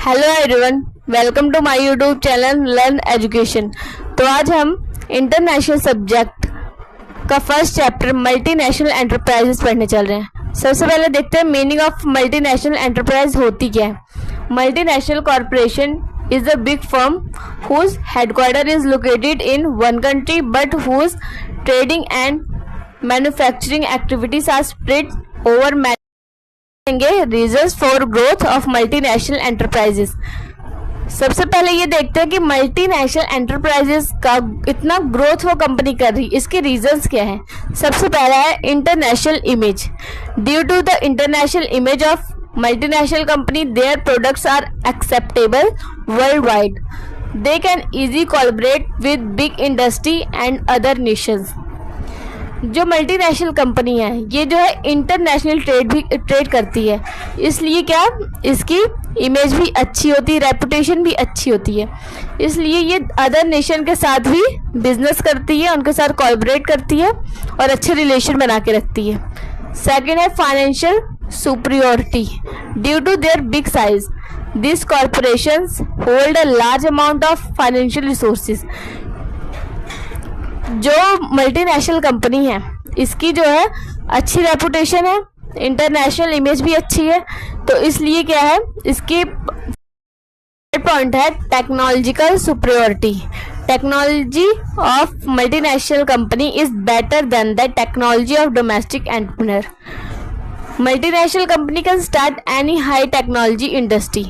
Hello everyone, welcome to my YouTube channel learn education. तो आज हम इंटरनेशनल सब्जेक्ट का फर्स्ट चैप्टर मल्टीनेशनल एंटरप्राइजेस पढ़ने चल रहे हैं। सबसे पहले देखते हैं मीनिंग ऑफ मल्टीनेशनल एंटरप्राइज होती क्या है। Multinational corporation is a big firm whose headquarter is located in one country but whose trading and manufacturing activities are spread over reasons for growth of multinational enterprises। सबसे पहले ये देखते हैं कि multinational enterprises का इतना ग्रोथ वो company कर रही, इसके रीजंस क्या है। सबसे पहला है international image. Due to the international image of multinational company, their products are acceptable worldwide. They can easily collaborate with big industry and other nations। जो मल्टीनेशनल कंपनी है ये जो है इंटरनेशनल ट्रेड करती है, इसलिए क्या इसकी इमेज भी अच्छी होती है, रेपुटेशन भी अच्छी होती है, इसलिए ये अदर नेशन के साथ भी बिजनेस करती है, उनके साथ कोलैबोरेट करती है और अच्छे रिलेशन बना के रखती है। सेकेंड है financial superiority. Due to their big size, these corporations hold a large amount of financial resources। जो मल्टीनेशनल कंपनी है इसकी जो है अच्छी रेपुटेशन है, इंटरनेशनल इमेज भी अच्छी है, तो इसलिए क्या है इसकी पॉइंट है technological superiority. Technology of multinational company is better than the technology of domestic entrepreneur. Multinational company can start any high technology industry.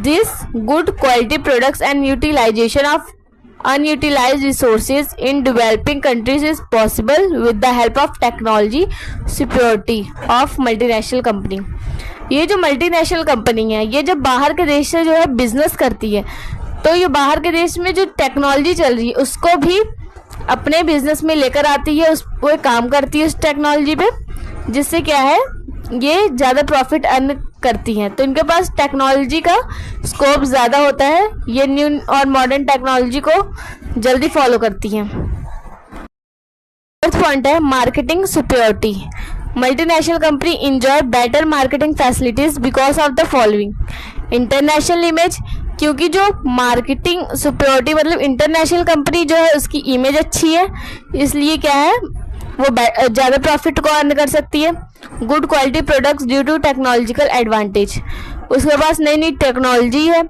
This good quality products and utilization of unutilized resources in developing countries is possible with the help of technology superiority of multinational company। ये जो multinational company है ये जब बाहर के देश से जो है बिजनेस करती है, तो ये बाहर के देश में जो टेक्नोलॉजी चल रही है उसको भी अपने बिजनेस में लेकर आती है, उस वो काम करती है उस टेक्नोलॉजी पे, जिससे क्या है ये ज़्यादा प्रॉफिट अर्न करती हैं। तो इनके पास टेक्नोलॉजी का स्कोप ज़्यादा होता है, ये न्यू और मॉडर्न टेक्नोलॉजी को जल्दी फॉलो करती हैं। फोर्थ पॉइंट है marketing superiority. Multinational company enjoy better marketing facilities because of the following. International image, क्योंकि जो मार्केटिंग सुपीरियोरिटी मतलब इंटरनेशनल कंपनी जो है उसकी इमेज अच्छी है, इसलिए क्या है वो ज़्यादा प्रॉफिट को अर्न कर सकती है। Good quality products due to technological advantage, उसके पास नई नई टेक्नोलॉजी है,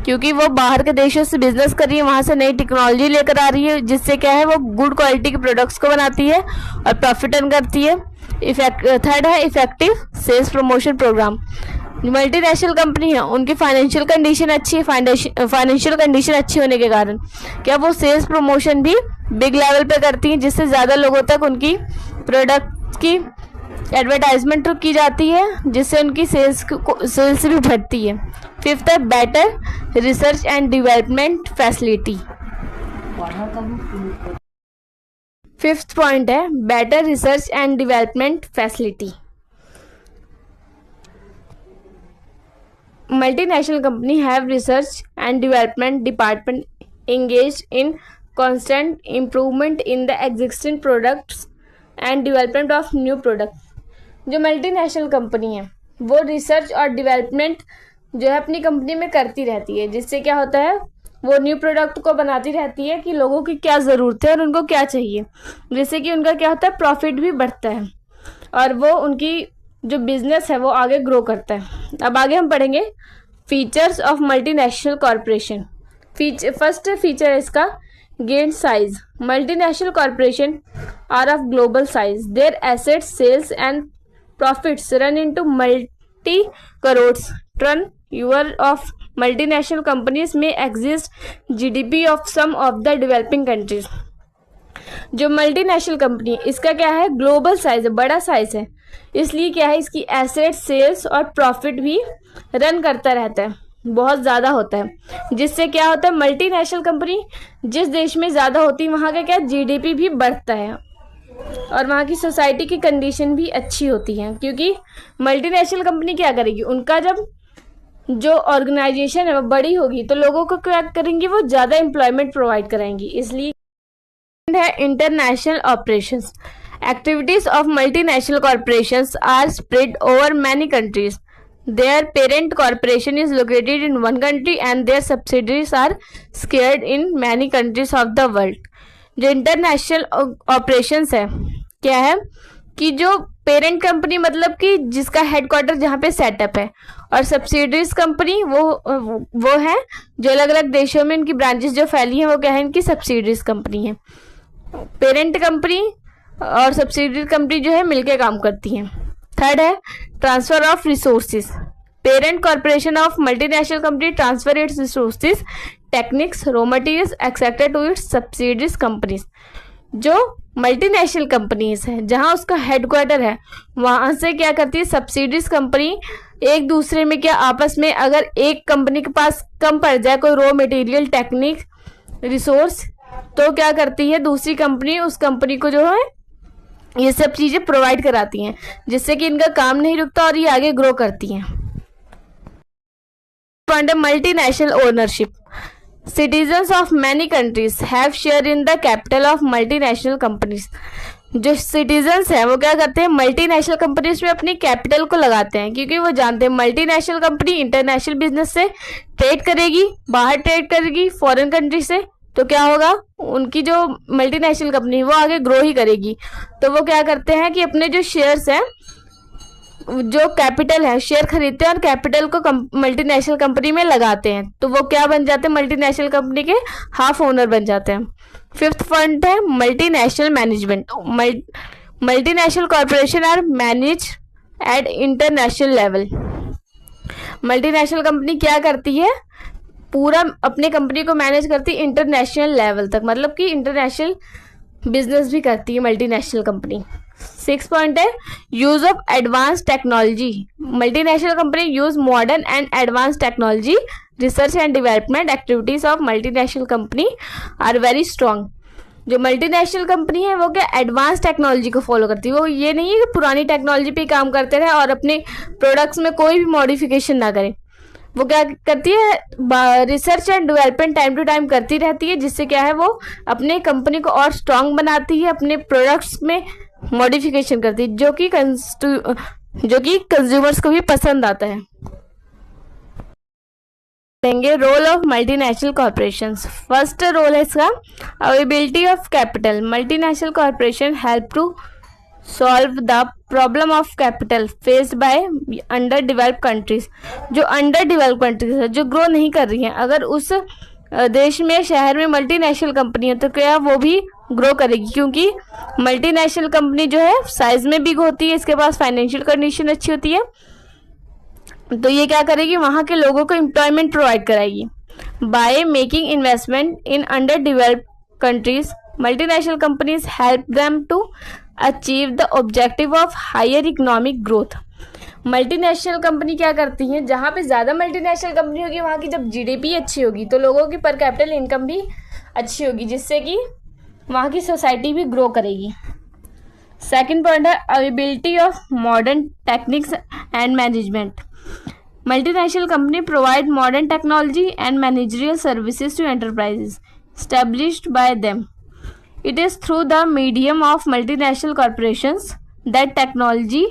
क्योंकि वो बाहर के देशों से बिजनेस कर रही है, वहाँ से नई टेक्नोलॉजी लेकर आ रही है, जिससे क्या है वो गुड क्वालिटी के प्रोडक्ट्स को बनाती है और प्रॉफिट अर्न करती है। थर्ड है effective sales promotion program. Multinational company है उनकी फाइनेंशियल कंडीशन अच्छी है, फाइनेंशियल कंडीशन अच्छी होने के कारण क्या वो सेल्स प्रमोशन भी बिग लेवल पे करती हैं, जिससे ज़्यादा लोगों तक उनकी प्रोडक्ट की एडवर्टाइजमेंट की जाती है, जिससे उनकी सेल्स भी बढ़ती है। फिफ्थ है better research and development facility. Fifth point है better research and development facility. Multinational company have research and development department engaged in constant improvement in the existing products and development of new products। जो multinational company है वो research और development जो है अपनी company में करती रहती है, जिससे क्या होता है वो न्यू प्रोडक्ट को बनाती रहती है कि लोगों की क्या ज़रूरत है और उनको क्या चाहिए, जिससे कि उनका क्या होता है प्रॉफिट भी बढ़ता है और वो उनकी जो बिजनेस है वो आगे ग्रो करता है। अब आगे हम पढ़ेंगे features of multinational corporation. First feature है इसका gain size. Multinational corporation are of global size, their assets sales and profits run into multi crores turnover of multinational companies में exist GDP of some of the developing countries. जो multinational company है इसका क्या है global size है, बड़ा size है, इसलिए क्या है इसकी एसेट सेल्स और प्रॉफिट भी रन करता रहता है, बहुत ज़्यादा होता है, जिससे क्या होता है मल्टीनेशनल कंपनी जिस देश में ज़्यादा होती है वहाँ का क्या जीडीपी भी बढ़ता है और वहाँ की सोसाइटी की कंडीशन भी अच्छी होती है, क्योंकि मल्टीनेशनल कंपनी क्या करेगी उनका जब जो ऑर्गेनाइजेशन है वो बड़ी होगी तो लोगों को क्या करेंगी वो ज़्यादा एम्प्लॉयमेंट प्रोवाइड कराएंगी। इसलिए है international operations. Activities of multinational corporations are spread over many countries. their parent corporation is located in one country and their subsidiaries are spread in many countries of the world. जो international operations है क्या है कि जो parent company मतलब कि जिसका headquarter जहाँ पे सेटअप है, और सब्सिडरीज कंपनी वो है जो अलग अलग देशों में इनकी ब्रांचेस जो फैली हैं वो क्या है, इनकी सब्सिडरीज कंपनी है. पेरेंट कंपनी और सब्सिडरी कंपनी जो है मिलके काम करती हैं. थर्ड है transfer of resources. Parent corporation of multinational company transfer its resources, techniques, raw materials etcetera to its subsidiaries companies. जो मल्टीनेशनल कंपनीज है जहां उसका हेडक्वार्टर है वहां से क्या करती है सब्सिडरीज कंपनी एक दूसरे में क्या आपस में अगर एक कंपनी के पास कम पड़ जाए कोई रॉ मटेरियल, टेक्निक, रिसोर्स, तो क्या करती है दूसरी कंपनी उस कंपनी को जो है ये सब चीजें प्रोवाइड कराती हैं, जिससे कि इनका काम नहीं रुकता और ये आगे ग्रो करती हैं. Multinational ownership. Citizens of many countries have share in the capital of multinational companies. जो सिटीजन्स हैं वो क्या करते हैं मल्टीनेशनल कंपनीज में अपनी कैपिटल को लगाते हैं, क्योंकि वो जानते हैं मल्टीनेशनल कंपनी इंटरनेशनल बिजनेस से ट्रेड करेगी, बाहर ट्रेड करेगी फॉरेन कंट्री से, तो क्या होगा उनकी जो मल्टीनेशनल कंपनी वो आगे ग्रो ही करेगी. तो वो क्या करते हैं कि अपने जो शेयर्स हैं, जो कैपिटल है, शेयर खरीदते हैं और कैपिटल को मल्टीनेशनल कंपनी में लगाते हैं, तो वो क्या बन जाते हैं मल्टीनेशनल कंपनी के हाफ ओनर बन जाते हैं. फिफ्थ पॉइंट है multinational management. Multinational corporation are manage at international level. Multinational company क्या करती है पूरा अपने कंपनी को मैनेज करती है इंटरनेशनल लेवल तक, मतलब कि इंटरनेशनल बिजनेस भी करती है मल्टीनेशनल कंपनी. 6 पॉइंट है use of advance technology. Multinational company use modern and advance technology. Research and development activities of multinational company are very strong. जो मल्टीनेशनल कंपनी है वो क्या एडवांस टेक्नोलॉजी को फॉलो करती है. वो ये नहीं है कि पुरानी टेक्नोलॉजी पे काम करते रहे और अपने प्रोडक्ट्स में कोई भी मॉडिफिकेशन ना करें. वो क्या करती है research and development time to time करती रहती है, जिससे क्या है वो अपने कंपनी को और स्ट्रांग बनाती है, अपने प्रोडक्ट्स में मॉडिफिकेशन करती है जो कि कंज्यूमर्स को भी पसंद आता है. देंगे role of multinational corporations. First role है इसका availability of capital. Multinational corporation help to solve the problem of capital faced by under developed countries. जो अंडर डेवलप्ड कंट्रीज है जो ग्रो नहीं कर रही हैं, अगर उस देश में शहर में मल्टीनेशनल कंपनी है तो क्या वो भी ग्रो करेगी, क्योंकि मल्टीनेशनल कंपनी जो है साइज में बिग होती है, इसके पास फाइनेंशियल कंडीशन अच्छी होती है, तो ये क्या करेगी वहाँ के लोगों को एम्प्लॉयमेंट प्रोवाइड कराएगी. By making investment in under developed countries multinational companies help them to achieve the objective of higher economic growth. Multinational company क्या करती है जहाँ पे ज़्यादा मल्टीनेशनल कंपनी होगी वहाँ की जब जीडीपी अच्छी होगी तो लोगों की पर कैपिटल इनकम भी अच्छी होगी, जिससे कि वहाँ की सोसाइटी भी ग्रो करेगी. सेकंड पॉइंट है availability of modern techniques and management. Multinational company provide modern technology and managerial services to enterprises established by them. It is through the medium of multinational corporations that technology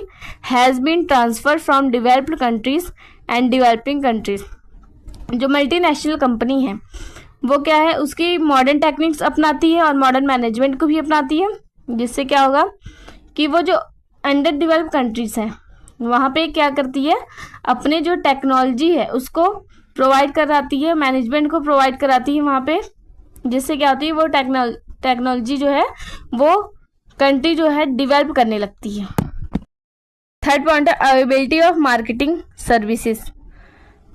has been transferred from developed countries and developing countries. जो multinational company है वो क्या है उसकी modern techniques अपनाती है और modern management को भी अपनाती है, जिससे क्या होगा कि वो जो अंडर डेवलप्ड कंट्रीज हैं वहाँ पे क्या करती है अपने जो टेक्नोलॉजी है उसको प्रोवाइड कराती है, मैनेजमेंट को प्रोवाइड कराती है वहाँ पे, जिससे क्या होती है वो टेक्नोलॉजी जो है वो कंट्री जो है डेवलप करने लगती है. थर्ड पॉइंट है availability of marketing services.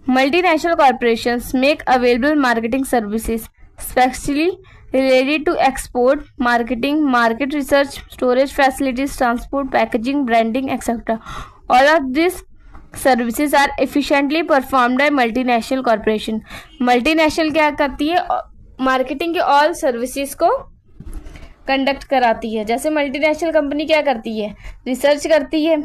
Multinational corporations make available marketing services specially related to export, marketing, market research, storage facilities, transport, packaging, branding, etc. All of these services are efficiently performed by multinational corporation. Multinational क्या करती है marketing के all services को conduct कराती है. जैसे multinational company क्या करती है रिसर्च करती है,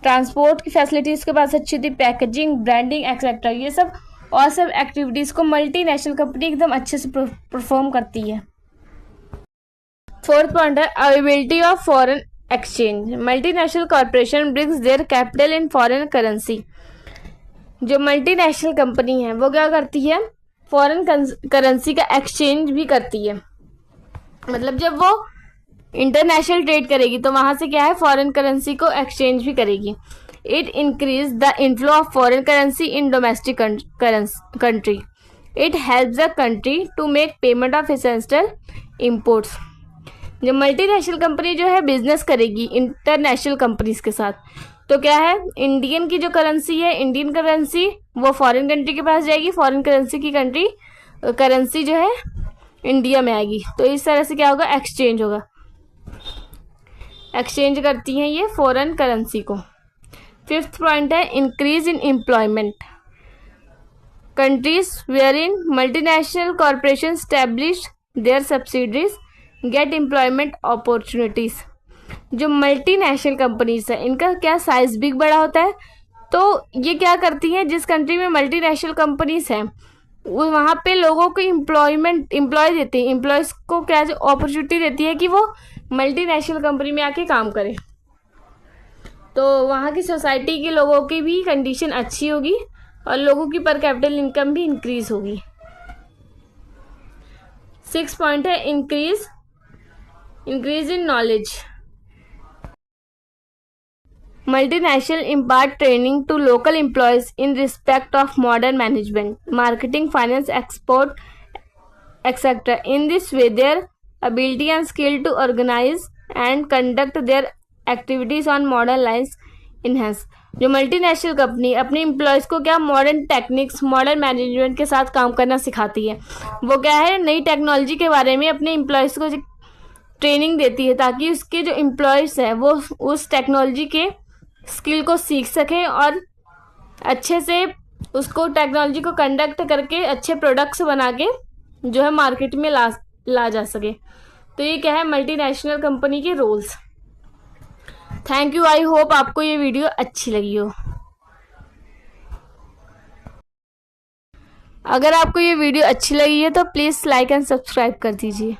ट्रांसपोर्ट की फैसिलिटीज़ के पास अच्छी होती, पैकेजिंग, ब्रांडिंग एक्सेट्रा, ये सब और सब एक्टिविटीज़ को मल्टीनेशनल कंपनी एकदम अच्छे से परफॉर्म करती है. फोर्थ पॉइंट है availability of foreign exchange. Multinational corporation brings their capital in foreign currency. जो मल्टीनेशनल कंपनी है वो क्या करती है, फॉरेन करेंसी का एक्सचेंज भी करती है। मतलब जब वो इंटरनेशनल ट्रेड करेगी तो वहां से क्या है, फॉरेन करेंसी को एक्सचेंज भी करेगी। It increase the inflow of foreign currency in domestic country. It help the country to make payment of essential imports. जब मल्टीनेशनल कंपनी जो है बिजनेस करेगी इंटरनेशनल कंपनीज के साथ, तो क्या है, इंडियन की जो करेंसी है, इंडियन करेंसी वो फॉरेन कंट्री के पास जाएगी, फॉरेन करेंसी की करेंसी जो है इंडिया में आएगी। तो इस तरह से क्या होगा, एक्सचेंज होगा। एक्सचेंज करती हैं ये फॉरेन करेंसी को। फिफ्थ पॉइंट है increase in employment. Countries where in multinational corporation establish their subsidiaries get employment opportunities. जो मल्टीनेशनल कंपनीज है इनका क्या साइज भी बड़ा होता है, तो ये क्या करती हैं, जिस कंट्री में मल्टीनेशनल कंपनीज हैं वहाँ पे लोगों को एम्प्लॉय देती है, एम्प्लॉयज को क्या अपॉर्चुनिटी देती है कि वो मल्टीनेशनल कंपनी में आके काम करें। तो वहाँ की सोसाइटी के लोगों की भी कंडीशन अच्छी होगी और लोगों की पर कैपिटल इनकम भी इंक्रीज होगी। 6 पॉइंट है increase in knowledge. Multinational impart training to local employees in respect of modern management, marketing, finance, export, etc. In this way, their ability and skill to organize and conduct their activities on modern lines enhance. जो multinational company अपने employees को क्या modern techniques, modern management के साथ काम करना सिखाती है। वो क्या है, नई टेक्नोलॉजी के बारे में अपने एम्प्लॉयज़ को ट्रेनिंग देती है ताकि उसके जो एम्प्लॉयज़ हैं वो उस टेक्नोलॉजी के स्किल को सीख सकें और अच्छे से उसको टेक्नोलॉजी को कंडक्ट करके अच्छे प्रोडक्ट्स बना के जो है मार्केट में ला जा सके। तो ये क्या है, मल्टीनेशनल कंपनी के roles. Thank you. I hope आपको ये वीडियो अच्छी लगी हो। अगर आपको ये वीडियो अच्छी लगी है तो प्लीज़ लाइक एंड सब्सक्राइब कर दीजिए।